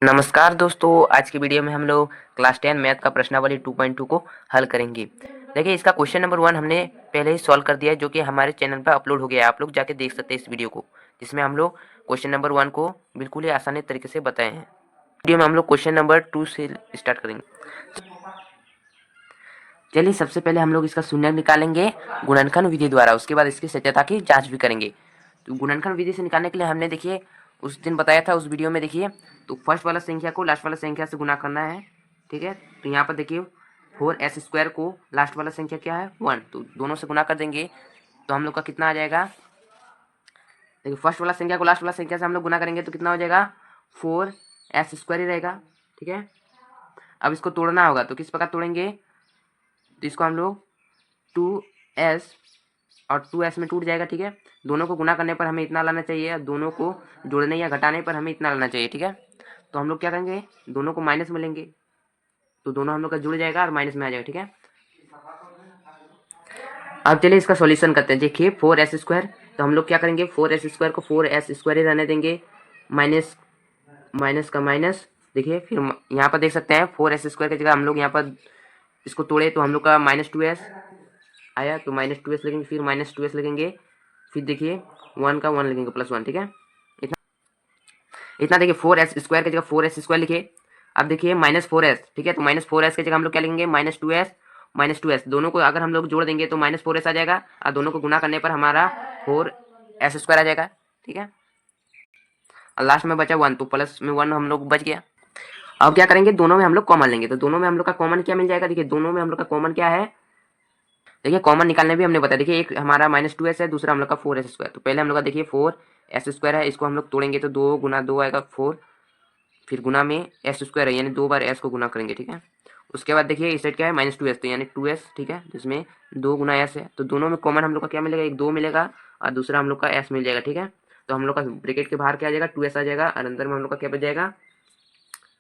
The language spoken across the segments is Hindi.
नमस्कार दोस्तों, आज की वीडियो में हम लोग क्लास 10 मैथ का प्रश्नावली 2.2 को हल करेंगे। देखिए, इसका क्वेश्चन नंबर 1 हमने पहले ही सॉल्व कर दिया है, जो कि हमारे चैनल पर अपलोड हो गया है। आप लोग जाके देख सकते हैं इस वीडियो को, जिसमें हम लोग क्वेश्चन नंबर 1 को बिल्कुल ही आसानी तरीके से बताए हैं। वीडियो में हम लोग क्वेश्चन नंबर 2 से स्टार्ट करेंगे। चलिए, सबसे पहले हम लोग इसका शून्य निकालेंगे गुणनखंड विधि द्वारा। उसके बाद इसकी सत्यता की जाँच भी करेंगे। तो गुणनखंड विधि से निकालने के लिए हमने देखिए उस दिन बताया था, उस वीडियो में देखिए, तो फर्स्ट वाला संख्या को लास्ट वाला संख्या से गुना करना है। ठीक है, तो यहाँ पर देखिए 4s² को लास्ट वाला संख्या क्या है 1, तो दोनों से गुना कर देंगे तो हम लोग का कितना आ जाएगा। देखिए, फर्स्ट वाला संख्या को लास्ट वाला संख्या से हम लोग गुना करेंगे तो कितना हो जाएगा 4s² ही रहेगा। ठीक है, अब इसको तोड़ना होगा, तो किस प्रकार तोड़ेंगे, तो इसको हम लोग 2s और 2s में टूट जाएगा। ठीक है, दोनों को गुना करने पर हमें इतना लाना चाहिए, दोनों को जोड़ने या घटाने पर हमें इतना लाना चाहिए। ठीक है, तो हम लोग क्या करेंगे, दोनों को माइनस में लेंगे तो दोनों हम लोग का जुड़ जाएगा और माइनस में आ जाएगा। ठीक है, अब चलिए इसका सॉल्यूशन करते हैं। देखिए 4s², तो हम लोग क्या करेंगे, 4s² को 4s² ही रहने देंगे, माइनस माइनस का माइनस। देखिए फिर यहाँ पर देख सकते हैं 4s² की जगह हम लोग यहाँ पर इसको तोड़े तो हम लोग का -2s आया, तो -2s लगेंगे, फिर -2s लगेंगे, फिर देखिए 1 का 1 लगेंगे +1। ठीक है, इतना देखिए 4s² की जगह 4s² लिखे। अब देखिए -4s। ठीक है, तो -4s की जगह हम लोग क्या लिखेंगे, -2s दोनों को अगर हम लोग जोड़ देंगे तो -4s आ जाएगा, और दोनों को गुना करने पर हमारा 4s² आ जाएगा। ठीक है, और लास्ट में बचा 1, तो प्लस में 1 हम लोग बच गया। अब क्या करेंगे, दोनों में हम लोग कॉमन लेंगे, तो दोनों में हम लोग का कॉमन क्या मिल जाएगा। देखिए दोनों में हम लोग का कॉमन क्या है, देखिए कॉमन निकालने भी हमने बताया। देखिए एक हमारा -2s है, दूसरा हम लोग का 4s²। तो पहले हम लोग का देखिए 4s² है, इसको हम लोग तोड़ेंगे तो 2 गुना 2 आएगा 4, फिर गुना में s² है, यानी 2 बार s को गुना करेंगे। ठीक है, उसके बाद देखिए इस साइड क्या है -2s, तो यानी 2s। ठीक है, जिसमें 2 गुना s है, तो दोनों में कॉमन हम लोग का क्या मिलेगा, एक 2 मिलेगा और दूसरा हम लोग का s मिल जाएगा। ठीक है, तो हम लोग का ब्रैकेट के बाहर क्या आ जाएगा 2s आ जाएगा, और अंदर में हम लोग का क्या बच जाएगा,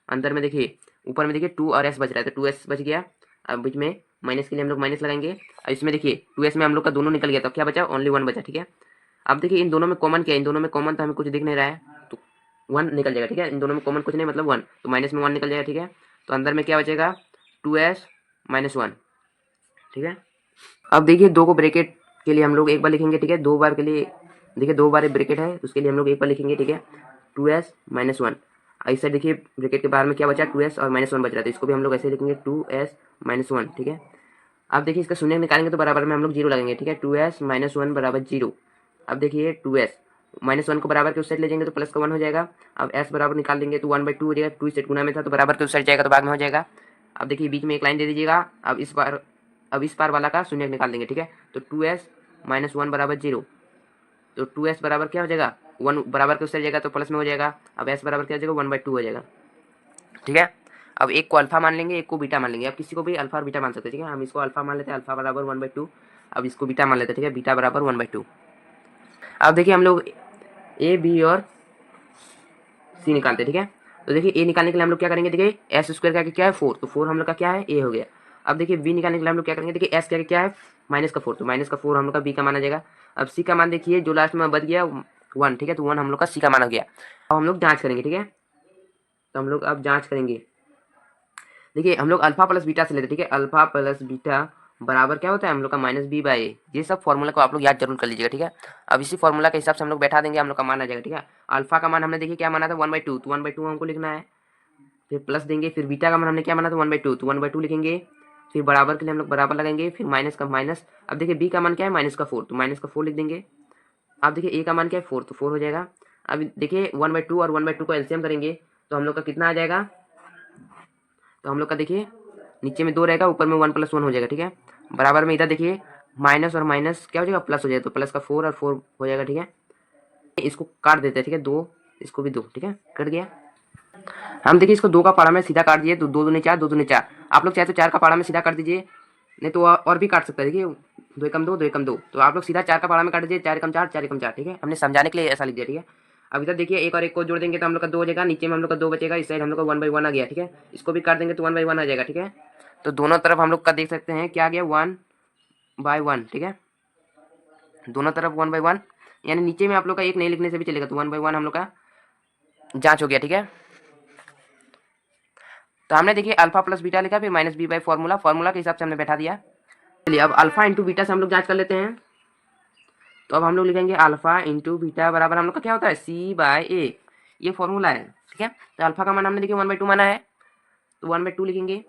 अंदर में देखिए ऊपर में देखिए 2 और s बच रहा है, तो 2s बच गया। अब बीच में माइनस के लिए हम लोग माइनस लगाएंगे, और इसमें देखिए 2s में हम लोग का दोनों निकल गया, तो क्या बचा, ओनली 1 बचा। ठीक है, अब देखिए इन दोनों में कॉमन क्या है, इन दोनों में कॉमन तो हमें कुछ दिख नहीं रहा है, तो 1 निकल जाएगा। ठीक है, इन दोनों में कॉमन कुछ नहीं, मतलब 1, तो माइनस में 1 निकल जाएगा। ठीक है, तो अंदर में क्या बचेगा 2s -1। ठीक है, अब देखिए 2 को ब्रैकेट के लिए हम लोग एक बार लिखेंगे। ठीक है, 2 बार के लिए देखिए 2 बार ब्रैकेट है, उसके लिए हम लोग एक बार लिखेंगे। ठीक है, 2s -1। ऐसे देखिए ब्रैकेट के बाहर में क्या बचा 2s और -1 बच रहा था, इसको भी हम लोग ऐसे लिखेंगे 2s -1। ठीक है, अब देखिए इसका शून्य निकालेंगे तो बराबर में हम लोग 0 लगेंगे। ठीक है, 2s -1 बराबर 0। अब देखिए 2s -1 को बराबर के उस साइड ले जाएंगे तो प्लस का 1 हो जाएगा। अब s बराबर निकाल देंगे तो 1/2 हो जाएगा, 2 इस साइड गुना में था तो बराबर के उस साइड जाएगा तो भाग में हो जाएगा। अब देखिए बीच में एक लाइन दे दीजिएगा। अब इस पार वाला का शून्य निकाल देंगे। ठीक है, तो 2s -1 बराबर 0, तो 2s बराबर क्या हो जाएगा 1, बराबर के उस साइड जाएगा तो प्लस में हो जाएगा। अब s बराबर क्या हो जाएगा 1/2 हो जाएगा। ठीक है, अब एक को अल्फा मान लेंगे, एक को बीटा मान लेंगे। अब किसी को भी अल्फा और बीटा मान सकते हैं। ठीक है, हम इसको अल्फा मान लेते हैं, अल्फा बराबर 1/2। अब इसको बीटा मान लेते हैं। ठीक है, बीटा बराबर 1/2। अब देखिए हम लोग ए बी और सी निकालते हैं। ठीक है, तो देखिए ए निकालने के लिए हम लोग क्या करेंगे, देखिए s² का क्या है 4, तो 4 हम लोग का क्या है ए हो गया। अब देखिए बी निकालने के लिए हम लोग क्या करेंगे, देखिए s क्या है -4, तो -4 हम लोग का बी का माना जाएगा। अब सी का मान देखिए जो लास्ट में बच गया 1। ठीक है, तो 1 हम लोग का सी का मान हो गया। अब हम लोग जाँच करेंगे। ठीक है, तो हम लोग अब जाँच करेंगे। देखिए हम लोग अल्फा प्लस बीटा से लेते हैं। ठीक है, अल्फा प्लस बीटा बराबर क्या होता है हम लोग का -b/a। ये सब फॉर्मूला को आप लोग याद जरूर कर लीजिएगा। ठीक है, अब इसी फॉर्मूला के हिसाब से हम लोग बैठा देंगे, हम लोग का मान आ जाएगा। ठीक है, अल्फा का मान हमने देखिए क्या माना था 1/2, तो 1/2 हमको लिखना है, फिर प्लस देंगे। फिर बीटा का मान हमने क्या माना था 1/2, तो 1/2 लिखेंगे। फिर बराबर के लिए हम लोग बराबर लगाएंगे, फिर माइनस का माइनस। अब देखिए बी का मान क्या है -4, तो -4 लिख देंगे। अब देखिए ए का मान क्या है 4, तो 4 हो जाएगा। अब देखिए 1/2 और 1/2 को एलसीएम करेंगे तो हम लोग का कितना आ जाएगा, तो हम लोग का देखिए नीचे में 2 रहेगा, ऊपर में 1 + 1 हो जाएगा। ठीक है, बराबर में इधर देखिए माइनस और माइनस क्या हो जाएगा प्लस हो जाएगा, तो प्लस का 4 और 4 हो जाएगा। ठीक है, इसको काट देते हैं। ठीक है, 2, इसको भी 2। ठीक है, कट गया। हम देखिए इसको 2 का पारा में सीधा काट दिए, तो 2 दूनी 4, 2 दूनी 4। आप लोग चाहे तो 4 का पारा में सीधा काट दीजिए, नहीं तो और भी काट सकते हैं। देखिए 2 एकम 2, 2 एकम 2, तो आप लोग सीधा 4 का पारा में काट दीजिए, 4 एकम 4, 4 एकम 4। ठीक है, हमने समझाने के लिए ऐसा लिख दिया। ठीक है, अब इधर देखिए एक और एक को जोड़ देंगे तो हम लोग का 2 हो जाएगा, नीचे में हम लोग का 2 बचेगा, इस साइड हम लोग का 1/1 आ गया। ठीक है, इसको भी काट देंगे तो 1/1 आ जाएगा। ठीक है, तो दोनों तरफ हम लोग का देख सकते हैं क्या आ गया 1/1। ठीक है, दोनों तरफ 1/1, यानी नीचे में आप लोग का एक नहीं लिखने से भी चलेगा, तो 1/1 हम लोग का जांच हो गया। ठीक है, तो हमने देखिए अल्फा प्लस बीटा लिखा, फिर minus b by formula, formula के हिसाब से हमने बैठा दिया। चलिए अब अल्फा इंटू बीटा से हम लोग जांच कर लेते हैं। तो अब हम लोग लिखेंगे अल्फा इंटू बीटा बराबर हम लोग का क्या होता है, सी बाय ए, ये फॉर्मूला है, ठीक है। तो अल्फा का मान हमने देखिए 1/2 माना है, तो 1/2 लिखेंगे,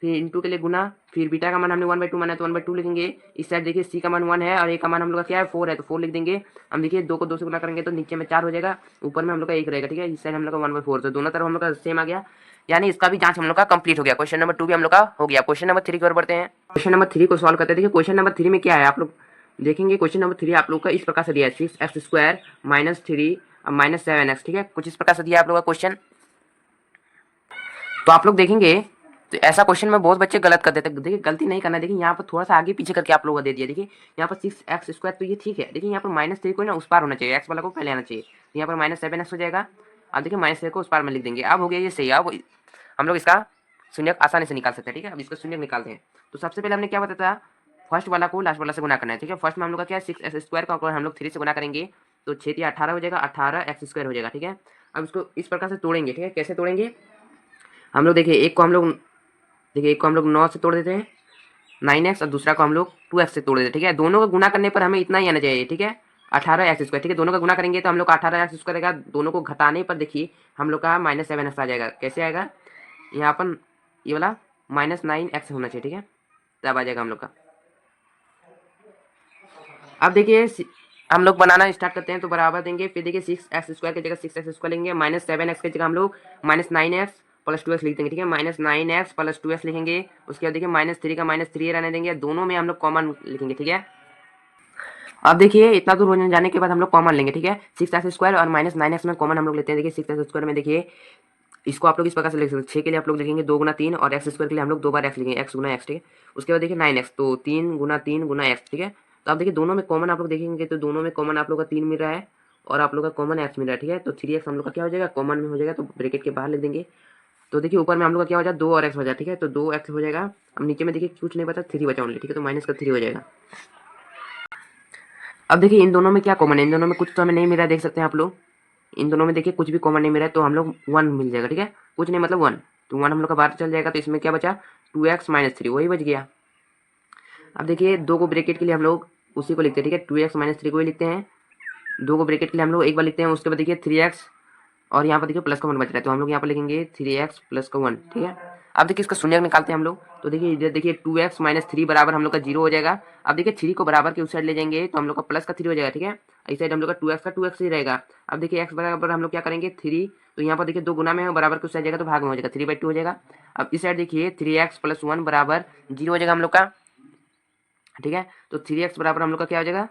फिर इंटू के लिए गुना, फिर बीटा का मान हमने 1/2 माना है तो 1/2 लिखेंगे। इस साइड देखिए सी का मान 1 है और ए का मान हम लोग का क्या है 4 है, तो 4 लिख देंगे। हम देखिए 2 को 2 से गुना करेंगे तो नीचे में 4 हो जाएगा, ऊपर में हम लोग का 1 रहेगा, ठीक है। इस साइड हम लोग का 1/4, तो दोनों तरफ हम लोग का सेम आ गया, यानी इसका भी जांच हम लोग का कंप्लीट हो गया। क्वेश्चन नंबर 2 भी हम लोग का हो गया। क्वेश्चन नंबर 3 की ओर बढ़ते हैं। क्वेश्चन नंबर 3 को सॉल्व करते हैं। देखिए क्वेश्चन नंबर 3 में क्या है आप लोग देखेंगे। क्वेश्चन नंबर 3 आप लोग का इस प्रकार से दिया है 6x² -3 -7x, ठीक है। कुछ इस प्रकार से दिया आप लोग का क्वेश्चन। तो आप लोग देखेंगे तो ऐसा क्वेश्चन में बहुत बच्चे गलत कर देते हैं। देखिए गलती नहीं करना है, देखिए यहाँ पर थोड़ा सा आगे पीछे करके आप लोगों को दे दिया। देखिए यहाँ पर 6x² तो ये ठीक है, देखिए यहाँ पर -3 को ना उस पार होना चाहिए, x वाला को पहले आना चाहिए। तो यहाँ पर -7x हो जाएगा। अब देखिए -3 को उस पार में लिख देंगे। अब हो गया ये सही। अब हम लोग इसका शून्यक आसानी से निकाल सकते हैं, ठीक है। अब इसका शून्यक निकालते हैं। तो सबसे पहले हमने क्या बताया था, फर्स्ट वाला को लास्ट वाला से गुना करना है, ठीक है। फर्स्ट में हम लोग का क्या है 6x² का हम लोग 3 से गुना करेंगे तो 6 या 18 हो जाएगा, 18x² हो जाएगा, ठीक है। अब इसको इस प्रकार से तोड़ेंगे, ठीक है। कैसे तोड़ेंगे हम लोग देखिए, एक को हम लोग 9 से तोड़ देते हैं 9x, और दूसरा को हम लोग 2x से तोड़ देते हैं, ठीक है। दोनों का गुना करने पर हमें इतना ही आना चाहिए, ठीक है, 18x², ठीक है। दोनों का गुना करेंगे तो हम लोग का 18x² रहेगा। दोनों को घटाने पर देखिए हम लोग का -7x आ जाएगा। कैसे आएगा, यहाँ पर ये वाला -9x होना चाहिए, ठीक है, तब आ जाएगा हम लोग का। अब देखिए हम लोग बनाना स्टार्ट करते हैं, तो बराबर देंगे, फिर देखिए 6x² की जगह 6x² लेंगे, -7x की जगह हम लोग -9x प्लस 2x लिख देंगे, ठीक है। -9x प्लस 2x लिखेंगे। उसके बाद देखिए -3 का -3 रहने देंगे, दोनों में हम लोग कॉमन लिखेंगे, ठीक है। अब देखिए इतना दूर हो जाने के बाद हम लोग कॉमन लेंगे, ठीक है। 6x² और -9x में कॉमन हम लोग लेते हैं। देखिए 6x² में देखिए इसको आप लोग इस प्रकार से लिख सकते हैं, 6 के लिए आप लोग लिखेंगे 2 गुना 3, और x² के लिए हम लोग 2 बार x लिखेंगे, x गुना x, ठीक है। उसके बाद देखिए 9x, तो 3 गुना 3 गुना x, ठीक है। तो आप देखिए दोनों में कॉमन आप लोग देखेंगे तो दोनों में कॉमन आप लोग का 3 मिल रहा है और आप लोग का कॉमन x मिल रहा है, ठीक है। तो 3x हम लोग का क्या हो जाएगा, कॉमन में हो जाएगा, तो ब्रैकेट के बाहर लिख देंगे। तो देखिए ऊपर में हम लोग का क्या हो जाएगा 2 और x हो जाएगा, ठीक है। तो 2x हो जाएगा। अब नीचे में देखिए कुछ नहीं बचा, 3 बचा ओनली, ठीक है। तो माइनस का 3 हो जाएगा। अब देखिए इन दोनों में क्या कॉमन है, इन दोनों में कुछ तो हमें नहीं मिल रहा है, देख सकते हैं आप लोग। इन दोनों में देखिए कुछ भी कॉमन नहीं मिल रहा है, तो हम लोग 1 मिल जाएगा, ठीक है। कुछ नहीं मतलब 1, तो 1 हम लोग का बाहर चल जाएगा। तो इसमें क्या बचा 2x - 3, वही बच गया। अब देखिए 2 को ब्रैकेट के लिए हम लोग उसी को लिखते हैं, ठीक है। 2x - 3 को ही लिखते हैं। 2 को ब्रैकेट के लिए हम लोग एक बार लिखते हैं, उसके बाद देखिए 3x और यहाँ पर देखिए प्लस का 1 बच रहा है, तो हम लोग यहाँ पर लिखेंगे 3x प्लस का 1, ठीक है। अब देखिए इसका शून्यक निकालते हैं हम लोग। तो देखिए इधर देखिए 2x - 3 बराबर हम लोग का 0 हो जाएगा। अब देखिए 3 को बराबर के उस साइड ले जाएंगे तो हम लोग का प्लस का 3 हो जाएगा, ठीक है। इस साइड हम लोग का 2x ही रहेगा। अब देखिए x बराबर हम लोग क्या करेंगे 3, तो यहाँ पर देखिए 2 गुना में है, बराबर के उस साइड जाएगा तो भाग में हो जाएगा, 3/2 हो जाएगा। अब इस साइड देखिए 3x प्लस 1 बराबर 0 हो जाएगा हम लोग का, ठीक है। तो 3x बराबर हम लोग का क्या हो जाएगा,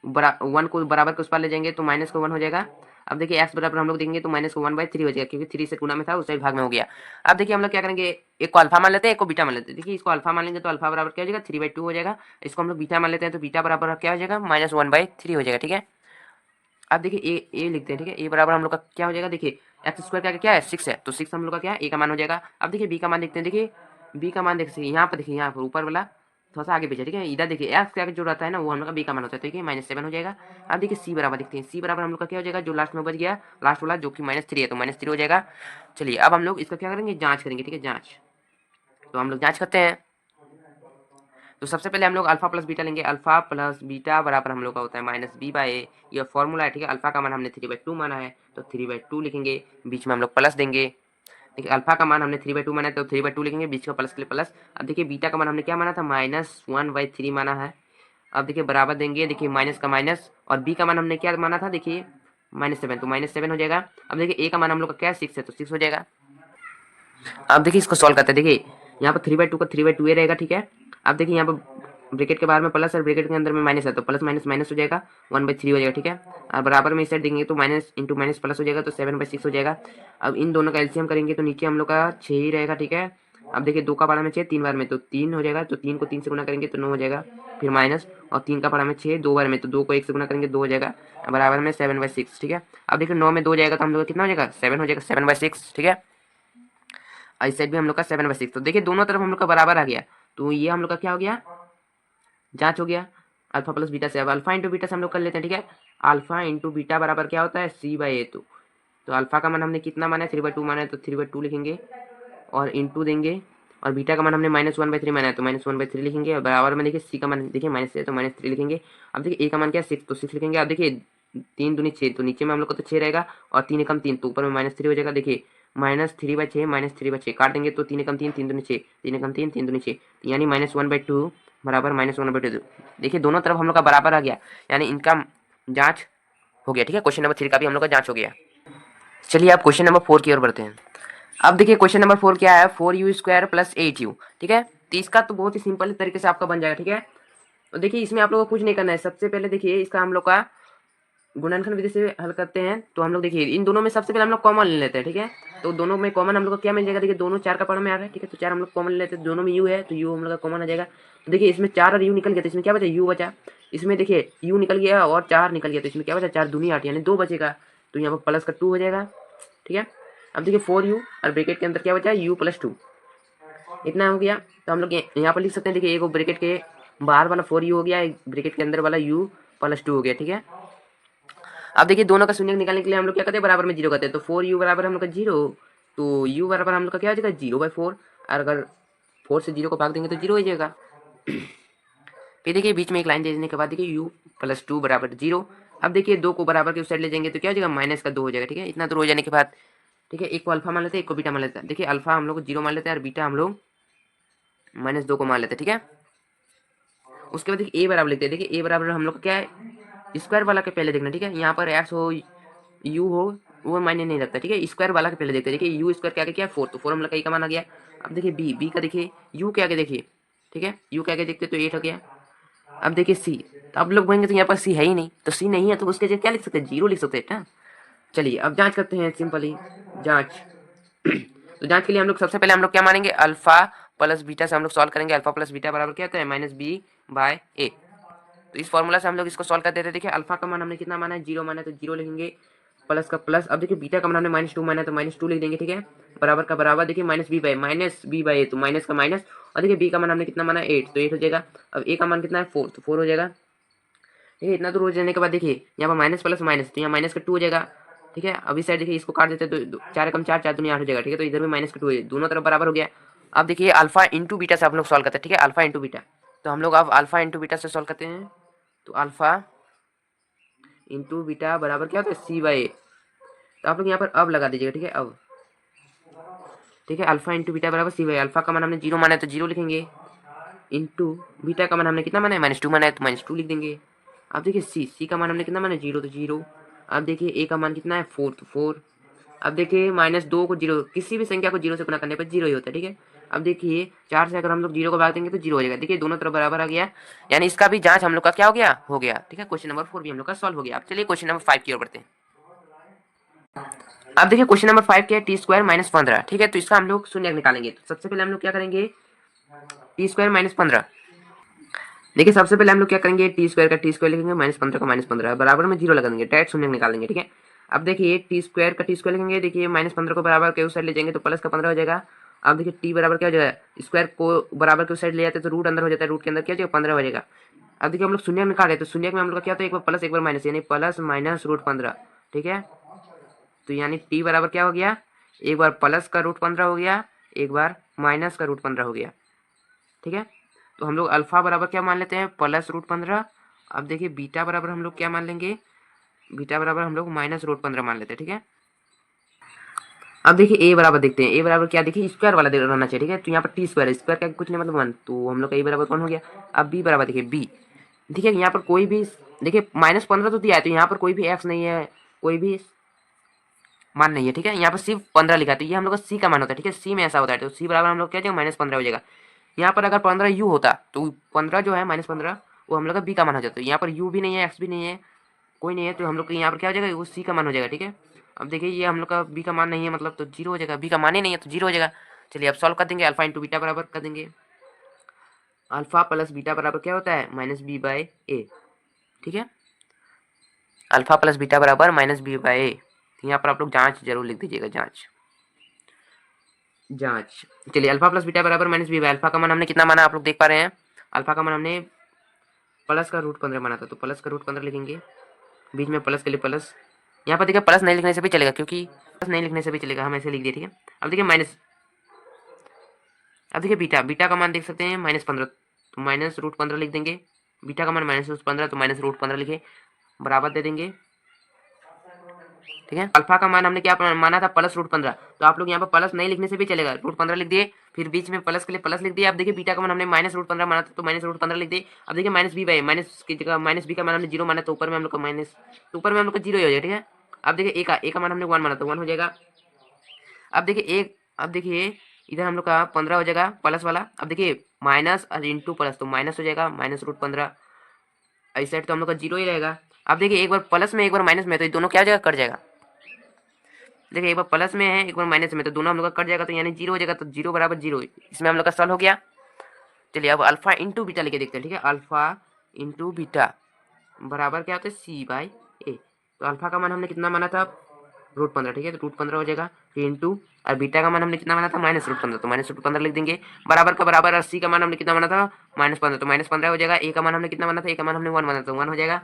1 को बराबर के उस पार ले जाएंगे तो माइनस का 1 हो जाएगा। अब देखिए x बराबर हम लोग देंगे तो माइनस का 1/3 हो जाएगा, क्योंकि 3 से गुना में था उस साइड भाग में हो गया। अब देखिए हम लोग क्या करेंगे, एक को अल्फा मान लेते हैं, एक को बीटा मान लेते हैं। देखिए इसको अल्फा मान लेंगे तो अल्फा बराबर क्या हो जाएगा 3/2 हो जाएगा। इसको हम लोग बीटा मान लेते हैं तो बीटा बराबर क्या हो जाएगा -1/3 हो जाएगा, ठीक है। अब देखिए ए लिखते हैं, ठीक है। ए बराबर हम लोग का क्या हो जाएगा, देखिए x² का क्या है 6 है, तो 6 हम लोग का क्या है ए का मान हो जाएगा। अब देखिए बी का मान देखते हैं। देखिए बी का मान देखिए यहाँ पर, देखिए यहाँ पर ऊपर वाला थोड़ा सा आगे पीछे, ठीक है। इधर देखिए एक्स का जो रहता है ना वो हम लोग का बी का मान होता है, तो देखिए -7 हो जाएगा। अब देखिए सी बराबर देखते हैं, सी बराबर हम लोग का क्या हो जाएगा, जो लास्ट में बच गया लास्ट वाला जो कि -3 है, तो -3 हो जाएगा। चलिए अब हम लोग इसका क्या करेंगे, जाँच करेंगे, ठीक है, जाँच। तो हम लोग जाँच करते हैं। तो सबसे पहले हम लोग अल्फा प्लस बीटा लेंगे। अल्फा प्लस बीटा बराबर हम लोग का होता है -b/a, ये फॉर्मूला है, ठीक है। अल्फा का मान हमने 3/2 माना है तो 3/2 लिखेंगे, बीच में हम लोग प्लस देंगे। देखिए अल्फा का मान हमने 3/2 माना है तो 3/2 लिखेंगे, बीच का प्लस के लिए प्लस। अब देखिए बीटा का मान हमने क्या माना था, -1/3 माना है। अब देखिए बराबर देंगे, देखिए माइनस का माइनस, और बी का मान हमने क्या माना था, देखिए -7, तो -7 हो जाएगा। अब देखिए ए का मान हम लोग का क्या है 6 है, तो 6 हो जाएगा। अब देखिए इसको सॉल्व करते हैं। देखिए यहाँ पर 3/2 का 3/2 ही रहेगा, ठीक है। अब देखिए यहाँ पर ब्रैकेट के बाहर में प्लस और ब्रैकेट के अंदर में माइनस है, तो प्लस माइनस माइनस हो जाएगा, 1/3 हो जाएगा, ठीक है। और बराबर में इस साइड देंगे तो माइनस इंटू माइनस प्लस हो जाएगा, तो 7/6 हो जाएगा। अब इन दोनों का एलसीएम करेंगे तो नीचे हम लोग का 6 ही रहेगा, ठीक है। अब देखिए 2 का पारा में 6 3 बार में तो 3 हो जाएगा, तो 3 को 3 से गुना करेंगे तो 9 हो जाएगा, फिर माइनस, और 3 का पारा में 6 2 बार में तो 2 को 1 से गुना करेंगे 2 हो जाएगा, बराबर में 7/6, ठीक है। अब देखिए 9 में 2 जाएगा तो हम लोग का कितना हो जाएगा 7 हो जाएगा, 7/6, ठीक है। इस साइड भी हम लोग का 7/6, तो देखिए दोनों तरफ हम लोग का बराबर आ गया, तो ये हम लोग का क्या हो गया, जांच हो गया अल्फा प्लस बीटा से। अब अल्फा इंटू बीटा से हम लोग कर लेते हैं, ठीक है। अल्फा इंटू बीटा बराबर क्या होता है c/a, तो अल्फा का मान हमने कितना माना है 3/2 माना है, तो 3/2 लिखेंगे। और इंटू देंगे, और बीटा का मान हमने -1/3 माना है तो -1/3 लिखेंगे, और बराबर में देखिए सी का मान देखिए -6 है तो -3 लिखेंगे। अब देखिए ए का मान क्या है 6 तो 6 लिखेंगे। अब देखिए 3 दूनी 6 तो नीचे में हम लोग का तो 6 रहेगा, और 3 एकम 3 तो ऊपर में -3 हो जाएगा। देखिए -3/6 -3/6 काट देंगे तो 3 एकम 3 3 दूनी 6 3 एकम 3 3 दूनी 6, यानी -1/2 बराबर -1/2। देखिए दोनों तरफ हम लोग का बराबर आ गया, यानी इनका जाँच हो गया। ठीक है, क्वेश्चन नंबर 3 का भी हम लोग का जाँच हो गया। चलिए आप क्वेश्चन नंबर 4 की ओर बढ़ते हैं। अब देखिए क्वेश्चन नंबर 4 क्या है, 4u² + 8u। ठीक है, तो इसका तो बहुत ही सिंपल तरीके से आपका बन जाएगा। ठीक है, तो देखिए इसमें आप लोगों को कुछ नहीं करना है। सबसे पहले देखिए इसका हम लोग का गुणनखंड विधि से हल करते हैं, तो हम लोग देखिए इन दोनों में सबसे पहले हम लोग कॉमन ले लेते हैं। ठीक है, तो दोनों में कॉमन हम लोग को क्या मिल जाएगा, देखिए दोनों 4 का पावर में आ रहा है। ठीक है, तो 4 हम लोग कॉमन ले लेते हैं, दोनों में u है तो u हम लोग का कॉमन आ जाएगा। तो देखिए इसमें 4 और u निकल गया तो इसमें क्या बचा, u बचा। इसमें देखिए u निकल गया और 4 निकल गया तो इसमें क्या बचा, 4 दूनी 8 यानी 2 बचेगा, तो यहाँ पर प्लस का 2 हो जाएगा। ठीक है, अब देखिए 4u और ब्रैकेट के अंदर क्या बचा, u + 2, इतना हो गया। तो हम लोग यहाँ पर लिख सकते हैं, देखिए एक ब्रैकेट के बाहर वाला 4u हो गया, एक ब्रैकेट के अंदर वाला u + 2 हो गया। ठीक है, अब देखिए दोनों का शून्य निकालने के लिए हम लोग क्या करते हैं, बराबर में 0 करते हैं। तो 4u बराबर हम लोग का 0, तो u बराबर हम लोग का क्या हो जाएगा 0/4, और अगर 4 से 0 को भाग देंगे तो 0 हो जाएगा। फिर देखिए बीच में एक लाइन दे देने के बाद देखिए u + 2 बराबर 0। अब देखिए 2 को बराबर के उस साइड ले जाएंगे तो क्या हो जाएगा, -2 हो जाएगा। ठीक है, इतना दूर हो जाने के बाद ठीक है, एक को अल्फा मान लेते हैं, एक को बीटा मान लेते हैं। देखिए अल्फा हम लोग 0 मान लेते हैं और बीटा हम लोग -2 को मान लेते हैं। ठीक है, उसके बाद देखिए ए बराबर लिखते हैं। देखिए ए बराबर हम लोग का क्या है, स्क्वायर वाला के पहले देखना। ठीक है, यहाँ पर एक्स हो यू हो वो मायने नहीं रखता। ठीक है, स्क्वायर वाला के पहले देखते हैं। देखिए यू स्क्वायर के आगे क्या है 4, तो 4 हम लोग का ए का मान आ गया। अब देखिए बी का देखिए यू के आगे देखिए। ठीक है, यू के आगे देखते तो 8 हो गया। अब देखिए सी, तो अब लोग बोलेंगे तो यहाँ पर सी है ही नहीं, तो सी नहीं है तो उसके जगह क्या लिख सकते हैं, 0 लिख सकते हैं ना। चलिए अब जांच करते हैं, सिंपली जांच। तो जांच के लिए हम लोग सबसे पहले हम लोग क्या मानेंगे, अल्फा प्लस बीटा से हम लोग सॉल्व करेंगे। अल्फा प्लस बीटा बराबर क्या होता है, -b/a। तो इस फॉर्मूला से हम लोग इसको सॉल्व कर देते हैं। देखिए अल्फा का मान हमने कितना माना है, 0 माना है तो 0 लिखेंगे, प्लस का प्लस। अब देखिए बीटा का मान हमने -2 माना है तो -2 लिख देंगे। ठीक है, बराबर का बराबर देखिए -b/a, तो माइनस का माइनस, और देखिए बी का मान हमने कितना माना 8 तो 8 हो जाएगा। अब ए का मान कितना है 4 तो 4 हो जाएगा। ठीक है, इतना दूर हो जाने के बाद देखिए यहाँ पर माइनस प्लस माइनस, तो यहाँ माइनस का 2 हो जाएगा। ठीक है, अब इस साइड देखिए इसको काट देते हैं तो 4 कम 4 4 दूनी 8 हो जाएगा। ठीक है, तो इधर भी माइनस का 2 है, दोनों तरफ बराबर हो गया। अब देखिए अल्फा इंटू बीटा से आप लोग सॉल्व करते हैं। ठीक है, अल्फा इंटू बीटा, तो हम लोग अब अल्फा इंटू बीटा से सॉल्व करते हैं। तो अल्फा इंटू बीटा बराबर क्या होता है, c/a। तो आप लोग यहाँ पर अब लगा दीजिएगा। ठीक है, अब ठीक है, अल्फा इंटू बीटा बराबर c/a। अल्फा का मान हमने 0 माना है तो 0 लिखेंगे, इंटू बीटा का मान हमने कितना माना है, -2 माना है तो -2 लिख देंगे। अब देखिए सी का मान हमने कितना माना है, 0 तो 0। अब देखिए ए का मान कितना है 4 तो 4। अब देखिए -2 को 0, किसी भी संख्या को 0 से गुणा करने पर 0 ही होता है। ठीक है, अब देखिए 4 से अगर हम लोग 0 को भाग देंगे तो 0 हो जाएगा। देखिए दोनों तरफ बराबर आ गया, यानी इसका भी जांच हम लोग का क्या हो गया, हो गया। ठीक है, क्वेश्चन नंबर 4 भी हम लोग का सॉल्व हो गया। अब चलिए क्वेश्चन नंबर 5 की ओर बढ़ते हैं। अब देखिए क्वेश्चन नंबर 5 क्या है, t² - 15। ठीक है, तो इसका हम लोग शून्य डालेंगे। तो सबसे पहले हम लोग क्या करेंगे, t² - 15। देखिए सबसे पहले हम लोग क्या करेंगे, t² का t² लिखेंगे, -15 का -15 बराबर में 0 लगा देंगे, डायरेक्ट शून्य निकालेंगे। ठीक है, अब देखिए t² का t² लिखेंगे। देखिए -15 को बराबर के उस साइड ले जाएंगे तो प्लस का 15 हो जाएगा। अब देखिए t बराबर क्या हो जाएगा, स्क्वायर को बराबर के उस साइड ले जाते हैं तो रूट अंदर हो जाता है, रूट के अंदर क्या हो जाएगा 15 हो जाएगा। अब देखिए हम लोग शून्य निकाल रहे हैं तो शून्य में हम लोग का क्या होता है, एक बार प्लस एक बार माइनस, यानी प्लस माइनस √15। ठीक है, तो यानी t बराबर क्या हो गया, एक बार प्लस का √15 हो गया, एक बार माइनस का √15 हो गया। ठीक है, तो हम लोग अल्फा बराबर क्या मान लेते हैं, प्लस √15। अब देखिए बीटा बराबर हम लोग क्या मान लेंगे, बीटा बराबर हम लोग -√15 मान लेते हैं। ठीक है, अब देखिए ए बराबर देखते हैं, ए बराबर क्या, देखिए स्क्वायर वाला रहना चाहिए। ठीक है, तो यहाँ पर t² स्क्वायर का कुछ नहीं मतलब 1, तो हम लोग का ए बराबर कौन हो गया। अब बी बराबर देखिए बी, ठीक है, यहाँ पर कोई भी देखिए -15 तो दिया है, तो यहाँ पर कोई भी एक्स नहीं है, कोई भी मान नहीं है। ठीक है, यहाँ पर सिर्फ 15 लिखा है, तो ये हम लोग का सी का मान होता है। ठीक है, सी में ऐसा होता है, तो सी बराबर हम लोग क्या जाएगा -15 हो जाएगा। यहाँ पर अगर 15 यू होता तो 15 जो है -15 वो हम लोग का बी का मान हो जाता है। यहाँ पर यू भी नहीं है, एक्स भी नहीं है, कोई नहीं है, तो हम लोग का यहाँ पर क्या हो जाएगा, वो सी का मान हो जाएगा। ठीक है, अब देखिए ये हम लोग का बी का मान नहीं है, मतलब तो 0 हो जाएगा, बी का मान ही नहीं है तो 0 हो जाएगा। चलिए अब सॉल्व कर देंगे, अल्फा इंटू बीटा बराबर कर देंगे, अल्फा प्लस बीटा बराबर क्या होता है, -b/a। ठीक है, अल्फा प्लस बीटा बराबर -b/a। यहाँ पर आप लोग जांच जरूर लिख दीजिएगा, जांच जांच। चलिए अल्फा प्लस बीटा बराबर -b/a। अल्फा का मान हमने कितना माना आप लोग देख पा रहे हैं, अल्फा का मान हमने प्लस का √15 माना था, तो प्लस का √15 लिखेंगे, बीच में प्लस के लिए प्लस। यहाँ पर देखिए प्लस नहीं लिखने से भी चलेगा, क्योंकि प्लस नहीं लिखने से भी चलेगा, हम ऐसे लिख दिए। ठीक है, अब देखिए माइनस, अब देखिए बीटा, बीटा का मान देख सकते हैं -15, तो -√15 लिख देंगे। बीटा का मान -15 तो -√15 लिखे, बराबर दे देंगे। ठीक है, अल्फा का मान हमने क्या माना था, +√15, तो आप लोग यहाँ पर प्लस नहीं लिखने से भी चलेगा, √15 लिख दिए, फिर बीच में प्लस के लिए प्लस लिख दिया। अब देखिए बीटा का मान हमने -√15 माना था, तो -√15 लिख दिए। अब देखिए -b/, माइनस की जगह -b का मान हमने 0 माना, तो ऊपर में हम लोग का माइनस, तो ऊपर में हम लोग का 0 ही हो जाएगा। ठीक है, अब देखिए ए का मान हमने 1 माना, तो 1 हो जाएगा। अब देखिए इधर हम लोग का 15 हो जाएगा प्लस वाला। अब देखिए माइनस और इंटू प्लस, तो माइनस हो जाएगा -√15, इस साइड तो हम लोग का 0 ही रहेगा। अब देखिए एक बार प्लस में एक बार माइनस में, तो ये दोनों क्या हो जाएगा, कट जाएगा। देखिए एक बार प्लस में है एक बार माइनस में, तो दोनों हम लोग का कट जाएगा, तो यानी 0 हो जाएगा, तो 0 बराबर 0, इसमें हम लोग का सॉल्व हो गया। चलिए अब अल्फा इंटू बीटा लेके देखते हैं। ठीक है, अल्फा इंटू बीटा बराबर क्या होता है, c/a। तो अल्फा का मान हमने कितना माना था, √15। ठीक है, तो √15 हो जाएगा, फिर इंटू, और बीटा का मान हमने कितना माना था, -√15, तो -√15 लिख देंगे, बराबर का बराबर। और सी का मान हमने कितना माना था, -15, तो -15 हो जाएगा। ए का मान हमने कितना माना था, ए का मान हमने 1 माना था, तो 1 हो जाएगा।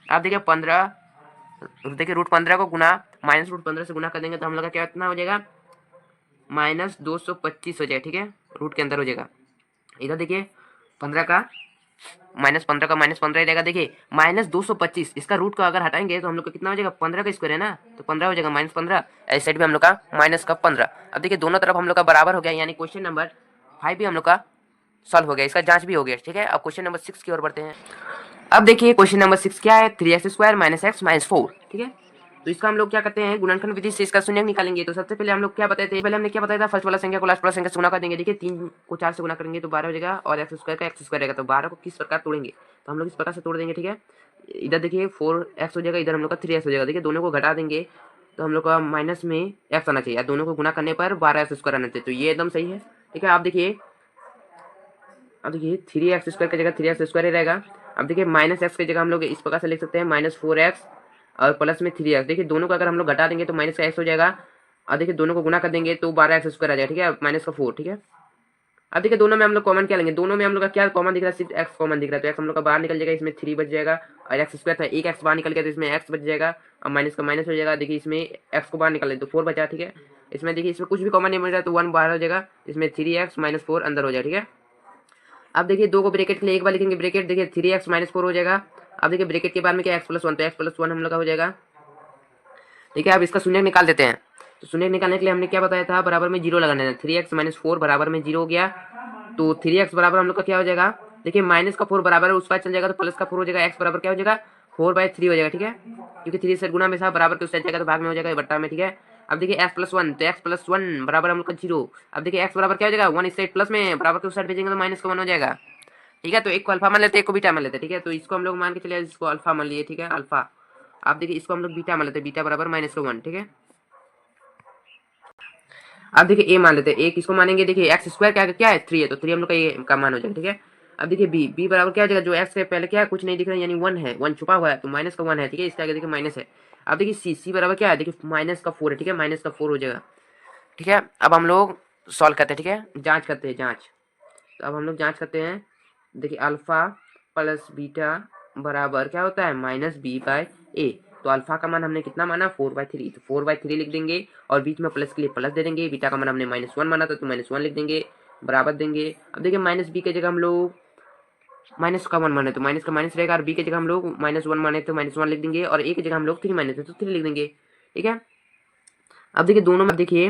अब देखिए 15, देखिए √15 को गुना -√15 से गुना कर देंगे, तो हम लोग का क्या कितना हो जाएगा, -225 हो जाएगा। ठीक है, रूट के अंदर हो जाएगा। इधर देखिए 15 का -15 का -15 ही रहेगा। देखिए -225, इसका रूट का अगर हटाएंगे तो हम लोग का कितना हो जाएगा, 15 का स्क्वायर है ना, तो 15 हो जाएगा -15। इस साइड भी हम लोग का -15। अब देखिए दोनों तरफ हम लोग का बराबर हो गया, यानी क्वेश्चन नंबर 5 भी हम लोग का सॉल्व हो गया, इसका जांच भी हो गया। ठीक है, अब क्वेश्चन नंबर 6 की ओर बढ़ते हैं। अब देखिए क्वेश्चन नंबर 6 क्या है, 3x² - x - 4। ठीक है, तो इसका हम लोग क्या करते हैं, गुणनखंड विधि से इसका शून्य निकालेंगे। तो सबसे पहले हम लोग क्या बताए थे, पहले हमने क्या बताया था, फर्स्ट वाला संख्या को लास्ट वाला संख्या से गुना कर देंगे। देखिए 3 को 4 से गुना करेंगे तो 12 हो जाएगा, और x² का x² रहेगा, तो 12 को किस प्रकार तोड़ेंगे, तो हम लोग इस प्रकार से तोड़ देंगे। ठीक है, इधर देखिए 4x हो जाएगा, इधर हम लोग का 3x हो जाएगा। देखिए दोनों को घटा देंगे तो हम लोग का माइनस में x आना चाहिए, दोनों को गुना करने पर 12x² आना चाहिए, तो ये एकदम सही है। ठीक है, आप देखिए, अब देखिए 3x² की जगह 3x² ही रहेगा। अब देखिए -x की जगह हम लोग इस प्रकार से लिख सकते हैं, -4x और प्लस में 3x। देखिए दोनों को अगर हम लोग घटा देंगे तो माइनस का x हो जाएगा, और देखिए दोनों को गुना कर देंगे तो 12x² आ जाएगा। ठीक है, -4। ठीक है, अब देखिए दोनों में हम लोग कॉमन क्या लेंगे, दोनों में हम लोग का क्या कॉमन दिख रहा है, सिर्फ x कॉमन दिख रहा है, तो x हम लोग का बाहर निकल जाएगा, इसमें 3 बच जाएगा, और x² था, एक x बाहर निकल गया तो इसमें x बच जाएगा, और माइनस का माइनस हो जाएगा। देखिए इसमें x को बाहर निकाल तो 4 बचा। ठीक है, इसमें देखिए इसमें कुछ भी कॉमन नहीं मिल रहा, तो 1 बाहर हो जाएगा, इसमें 3x - 4 अंदर हो जाएगा। ठीक है, अब देखिए दो को ब्रैकेट के लिए एक बार लिखेंगे ब्रैकेट, देखिए 3x - 4 हो जाएगा। अब देखिए ब्रैकेट के बाद में क्या, x+1, तो x+1 हम लोग का हो जाएगा। ठीक है, अब इसका शून्य निकाल देते हैं। तो शून्य निकालने के लिए हमने क्या बताया था, बराबर में 0 लगाना है। 3x - 4 बराबर में 0 हो गया, तो 3x बराबर हम लोग का क्या हो जाएगा, देखिए -4 बराबर है, उस पास चल जाएगा तो +4 हो जाएगा, x बराबर क्या हो जाएगा, 4/3 हो जाएगा। ठीक है, क्योंकि 3 से गुना में था, बराबर के उस साइड जाएगा तो भाग में हो जाएगा, बट्टा में। ठीक है, अब देखिए x+1, तो x+1 बराबर हम लोग का 0। अब देखिए x बराबर क्या हो जाएगा, 1 इस साइड प्लस में, बराबर के उस साइड भेजेंगे तो -1 हो जाएगा। ठीक है, तो एक को अल्फा मान लेते हैं, एक को बीटा मान लेते हैं। ठीक है, तो इसको हम लोग मान के चले, इसको अल्फा मान लिए। ठीक है, अल्फा। आप देखिए इसको हम लोग बीटा मान लेते हैं, बीटा बराबर -1। ठीक है, अब देखिए ए मान लेते हैं, ए किसको मानेंगे, देखिए x² क्या है, 3 है, तो 3 हम लोग का ए का मान हो जाएगा। ठीक है, अब देखिए बी बराबर क्या हो जाएगा, जो x के पहले क्या है, कुछ नहीं दिख रहा है, यानी 1 है, 1 छुपा हुआ है, तो माइनस का 1 है। ठीक है, इसके आगे देखिए माइनस है। अब देखिए सी बराबर क्या है, देखिए -4 है। ठीक है, -4 हो जाएगा। ठीक है, अब हम लोग सॉल्व करते हैं। ठीक है, जांच करते हैं, जांच। तो अब हम लोग जांच करते हैं। देखिए अल्फा प्लस बीटा बराबर क्या होता है, -b/a। तो अल्फा का मान हमने कितना माना, 4/3, तो 4/3 लिख देंगे, और बीच में प्लस के लिए प्लस दे देंगे। बीटा का मान हमने -1 माना था, तो -1 लिख देंगे, बराबर देंगे। अब देखिए -b की जगह हम लोग माइनस का 1 माने तो माइनस का माइनस रहेगा, और b की जगह हम लोग -1 माने तो -1 लिख देंगे, और a की जगह हम लोग 3 माने थे तो 3 लिख देंगे। ठीक है, अब देखिए दोनों में देखिए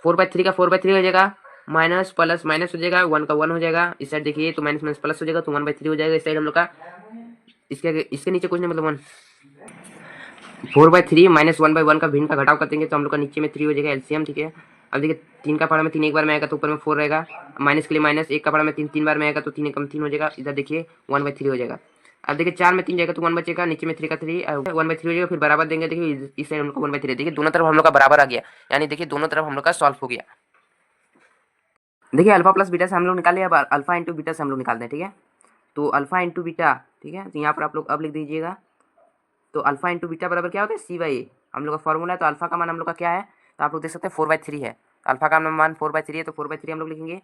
4/3 का 4/3 हो जाएगा, माइनस प्लस माइनस हो जाएगा, 1 का 1 हो जाएगा। इस साइड देखिए तो माइनस माइनस प्लस हो जाएगा, तो 1/3 हो जाएगा। इस साइड हम लोग का इसके नीचे कुछ नहीं, मतलब 1 4/3 -1/1 का भिन्न का घटाव कर देंगे तो हम लोग का नीचे में 3 हो जाएगा, एलसीएम। ठीक है, अब देखिए 3 का पहाड़ा में 3 एक बार में आएगा तो ऊपर में 4 रहेगा, माइनस के लिए माइनस, 1 का पहाड़ा में 3 3 बार में आएगा तो 3 एकम 3 हो जाएगा। इधर देखिए 1/3 हो जाएगा। अब देखिए 4 में 3 जाएगा तो 1 बचेगा, नीचे में 3 का 3 1/3 हो जाएगा, फिर बराबर देंगे। देखिए इस साइड हम लोग का 1/3, देखिए दोनों तरफ हम लोग का बराबर आ गया, यानी देखिए दोनों तरफ हम लोग का सॉल्व हो गया। देखिए अल्फा प्लस बीटा से हम लोग निकाले, अब अल्फा इंटू बीटा से हम लोग निकालते हैं। ठीक है, तो अल्फा इंटू बीटा, ठीक है, तो यहाँ पर आप लोग अब लिख दीजिएगा। तो अल्फा इंटू बीटा बराबर क्या होता है, c/a, हम लोग का फॉर्मूला है। तो अल्फा का मान हम लोग का क्या है, तो आप लोग देख सकते हैं 4/3 है। अल्फा का मान 4/3 है, तो 4/3 हम लोग लिखेंगे,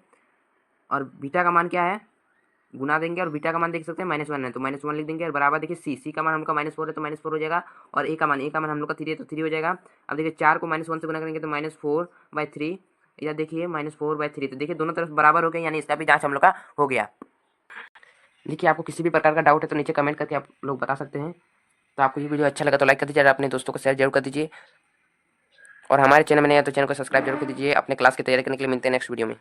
और बीटा का मान क्या है, गुना देंगे, और बीटा का मान देख सकते हैं -1 है, तो -1 लिख देंगे, और बराबर देखिए सी का मान हम लोग का -4 है, तो -4 हो जाएगा, और ए का मान हम लोग का 3 है, तो 3 हो जाएगा। अब देखिए 4 को -1 से गुना करेंगे तो -4/3, या देखिए -4/3, तो देखिए दोनों तरफ बराबर हो गए, यानी इसका भी जांच हम लोग का हो गया। देखिए आपको किसी भी प्रकार का डाउट है तो नीचे कमेंट करके आप लोग बता सकते हैं। तो आपको ये वीडियो अच्छा लगा तो लाइक कर दीजिए और अपने दोस्तों को शेयर जरूर कर दीजिए, और हमारे चैनल में नया तो चैनल को सब्सक्राइब जरूर कर दीजिए। अपने क्लास की तैयारी करने के लिए मिलते हैं नेक्स्ट वीडियो में।